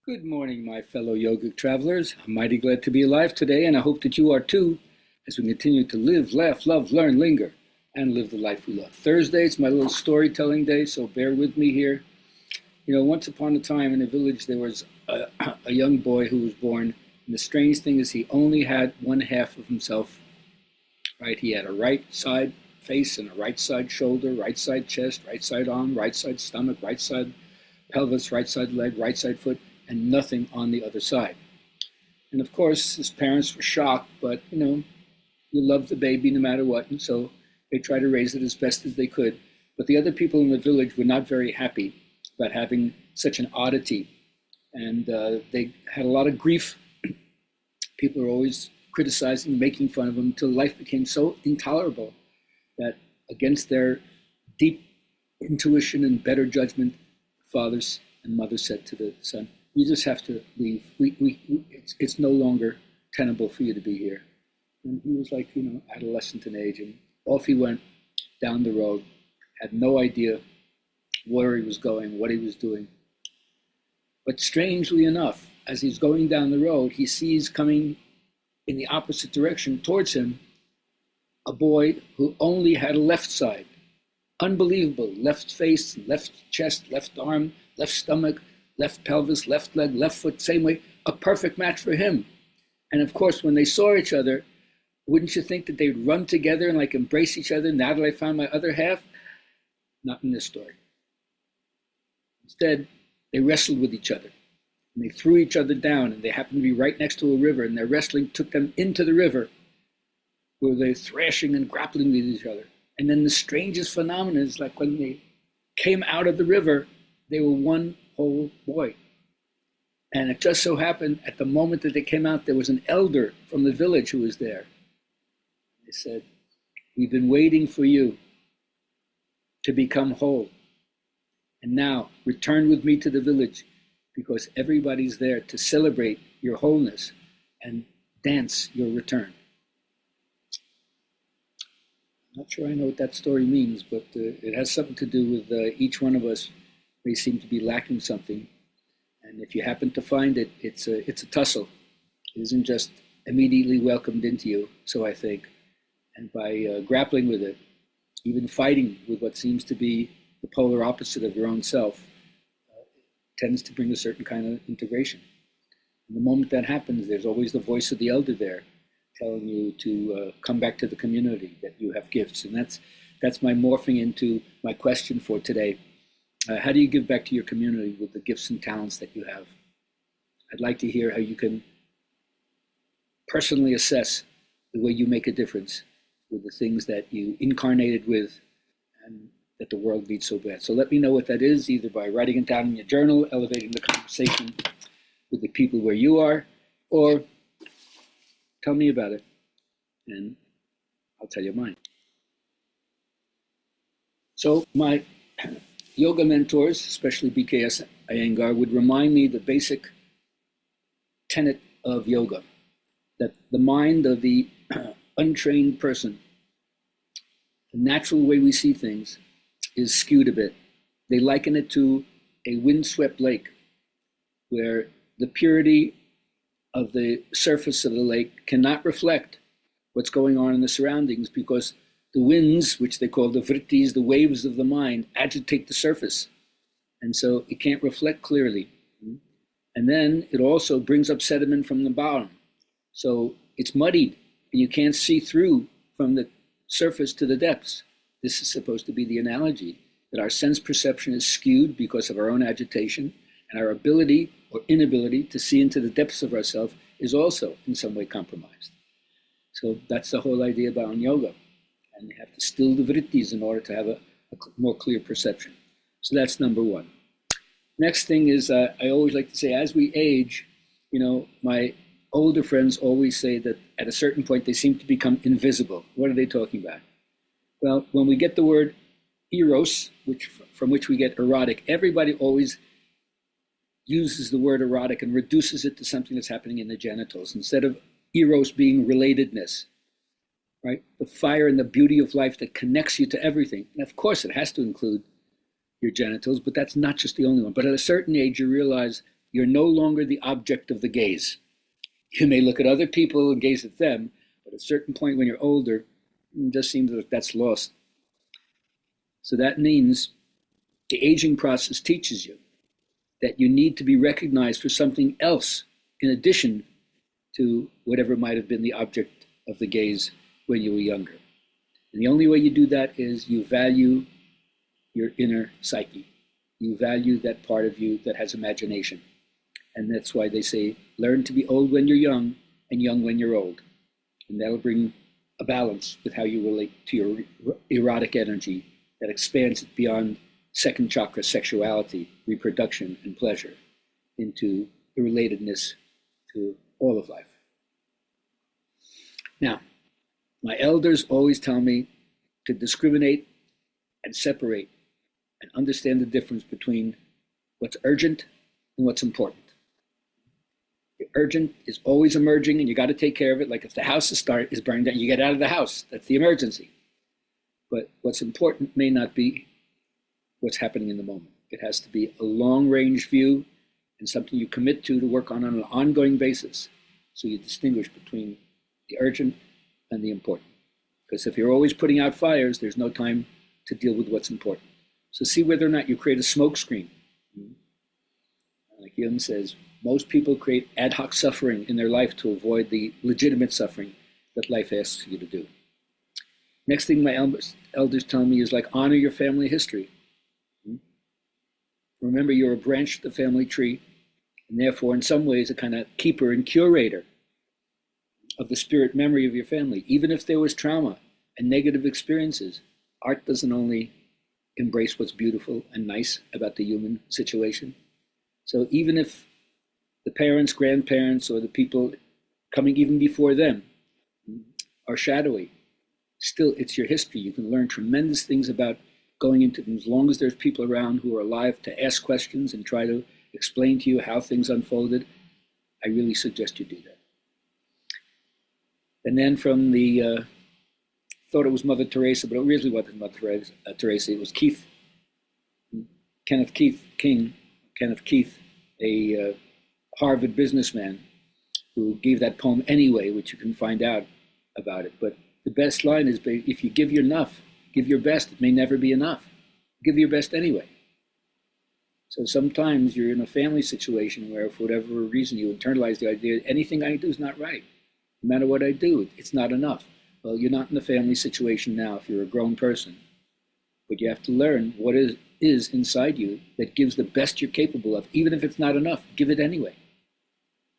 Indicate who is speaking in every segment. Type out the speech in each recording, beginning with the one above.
Speaker 1: Good morning, my fellow yogic travelers. I'm mighty glad to be alive today, and I hope that you are too, as we continue to live, laugh, love, learn, linger, and live the life we love. Thursday, it's my little storytelling day, so bear with me here. Once upon a time in a village, there was a young boy who was born, and the strange thing is he only had one half of himself, right? He had a right side face and a right side shoulder, right side chest, right side arm, right side stomach, right side pelvis, right side leg, right side foot, and nothing on the other side. And of course, his parents were shocked, but you love the baby no matter what, and so they tried to raise it as best as they could. But the other people in the village were not very happy about having such an oddity, and they had a lot of grief. People were always criticizing, making fun of him, until life became so intolerable that, against their deep intuition and better judgment, fathers and mothers said to the son, "You just have to leave. It's no longer tenable for you to be here." And he was like, adolescent in age, and off he went down the road, had no idea where he was going, what he was doing. But strangely enough, as he's going down the road, he sees coming in the opposite direction towards him a boy who only had a left side. Unbelievable. Left face, left chest, left arm, left stomach, left pelvis, left leg, left foot, same way, a perfect match for him. And of course, when they saw each other, wouldn't you think that they'd run together and embrace each other? Now that I found my other half? Not in this story. Instead, they wrestled with each other, and they threw each other down, and they happened to be right next to a river, and their wrestling took them into the river, where they're thrashing and grappling with each other. And then the strangest phenomenon is when they came out of the river, they were one whole boy. And it just so happened, at the moment that they came out, there was an elder from the village who was there. They said, "We've been waiting for you to become whole. And now return with me to the village, because everybody's there to celebrate your wholeness and dance your return." I'm not sure I know what that story means, but it has something to do with each one of us may seem to be lacking something. And if you happen to find it, it's a tussle. It isn't just immediately welcomed into you, so I think. And by grappling with it, even fighting with what seems to be the polar opposite of your own self, tends to bring a certain kind of integration. And the moment that happens, there's always the voice of the elder there telling you to come back to the community, that you have gifts. And that's my morphing into my question for today. How do you give back to your community with the gifts and talents that you have? I'd like to hear how you can personally assess the way you make a difference with the things that you incarnated with and that the world needs so bad. So let me know what that is, either by writing it down in your journal, elevating the conversation with the people where you are, or tell me about it, and I'll tell you mine. So my yoga mentors, especially BKS Iyengar, would remind me the basic tenet of yoga, that the mind of the untrained person, the natural way we see things, is skewed a bit. They liken it to a windswept lake, where the purity of the surface of the lake cannot reflect what's going on in the surroundings, because the winds, which they call the vrittis, the waves of the mind, agitate the surface. And so it can't reflect clearly. And then it also brings up sediment from the bottom. So it's muddied, and you can't see through from the surface to the depths. This is supposed to be the analogy, that our sense perception is skewed because of our own agitation, and our ability or inability to see into the depths of ourselves is also in some way compromised. So that's the whole idea about yoga. And you have to still the vrittis in order to have a more clear perception. So that's number one. Next thing is, I always like to say, as we age, my older friends always say that at a certain point they seem to become invisible. What are they talking about? Well, when we get the word eros, from which we get erotic, everybody always uses the word erotic and reduces it to something that's happening in the genitals, instead of eros being relatedness. Right? The fire and the beauty of life that connects you to everything. And of course, it has to include your genitals, but that's not just the only one. But at a certain age, you realize you're no longer the object of the gaze. You may look at other people and gaze at them, but at a certain point when you're older, it just seems like that's lost. So that means the aging process teaches you that you need to be recognized for something else in addition to whatever might have been the object of the gaze when you were younger. And the only way you do that is you value your inner psyche. You value that part of you that has imagination. And that's why they say, learn to be old when you're young and young when you're old. And that'll bring a balance with how you relate to your erotic energy that expands it beyond second chakra sexuality, reproduction, and pleasure into the relatedness to all of life. Now, my elders always tell me to discriminate and separate and understand the difference between what's urgent and what's important. The urgent is always emerging and you got to take care of it. Like if the house is burning down, you get out of the house. That's the emergency. But what's important may not be what's happening in the moment. It has to be a long-range view and something you commit to work on an ongoing basis. So you distinguish between the urgent and the important. Because if you're always putting out fires, there's no time to deal with what's important. So see whether or not you create a smoke screen. Like Jung says, most people create ad hoc suffering in their life to avoid the legitimate suffering that life asks you to do. Next thing my elders tell me is like honor your family history. Remember, you're a branch of the family tree, and therefore, in some ways, a kind of keeper and curator of the spirit memory of your family. Even if there was trauma and negative experiences, art doesn't only embrace what's beautiful and nice about the human situation. So even if the parents, grandparents, or the people coming even before them are shadowy, still it's your history. You can learn tremendous things about going into them as long as there's people around who are alive to ask questions and try to explain to you how things unfolded. I really suggest you do that. And then from the, thought it was Mother Teresa, but it really wasn't Mother Teresa, it was Kenneth Keith, a Harvard businessman who gave that poem anyway, which you can find out about it. But the best line is, if you give your best, it may never be enough. Give your best anyway. So sometimes you're in a family situation where, for whatever reason, you internalize the idea that anything I do is not right. No matter what I do, it's not enough. Well, you're not in a family situation now if you're a grown person. But you have to learn what is inside you that gives the best you're capable of. Even if it's not enough, give it anyway.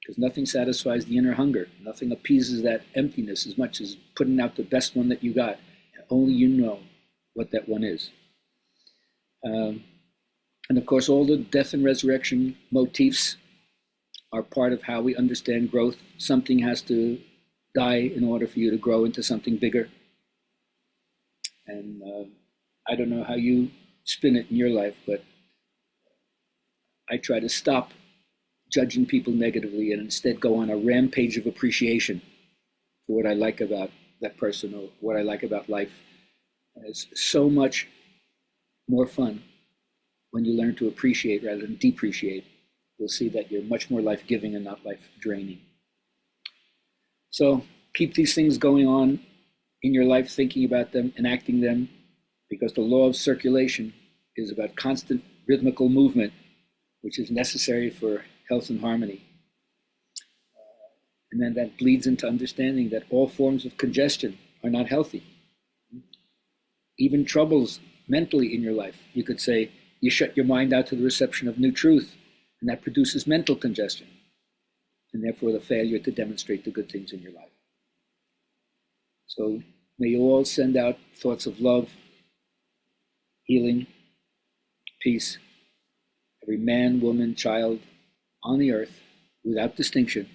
Speaker 1: Because nothing satisfies the inner hunger. Nothing appeases that emptiness as much as putting out the best one that you got. And only you know what that one is. And of course, all the death and resurrection motifs are part of how we understand growth. Something has to die in order for you to grow into something bigger. And I don't know how you spin it in your life, but I try to stop judging people negatively and instead go on a rampage of appreciation for what I like about that person or what I like about life. It's so much more fun when you learn to appreciate rather than depreciate. You'll see that you're much more life-giving and not life-draining. So keep these things going on in your life, thinking about them, enacting them, because the law of circulation is about constant rhythmical movement, which is necessary for health and harmony. And then that bleeds into understanding that all forms of congestion are not healthy. Even troubles mentally in your life, you could say, you shut your mind out to the reception of new truth, and that produces mental congestion, and therefore the failure to demonstrate the good things in your life. So may you all send out thoughts of love, healing, peace, every man, woman, child on the earth, without distinction,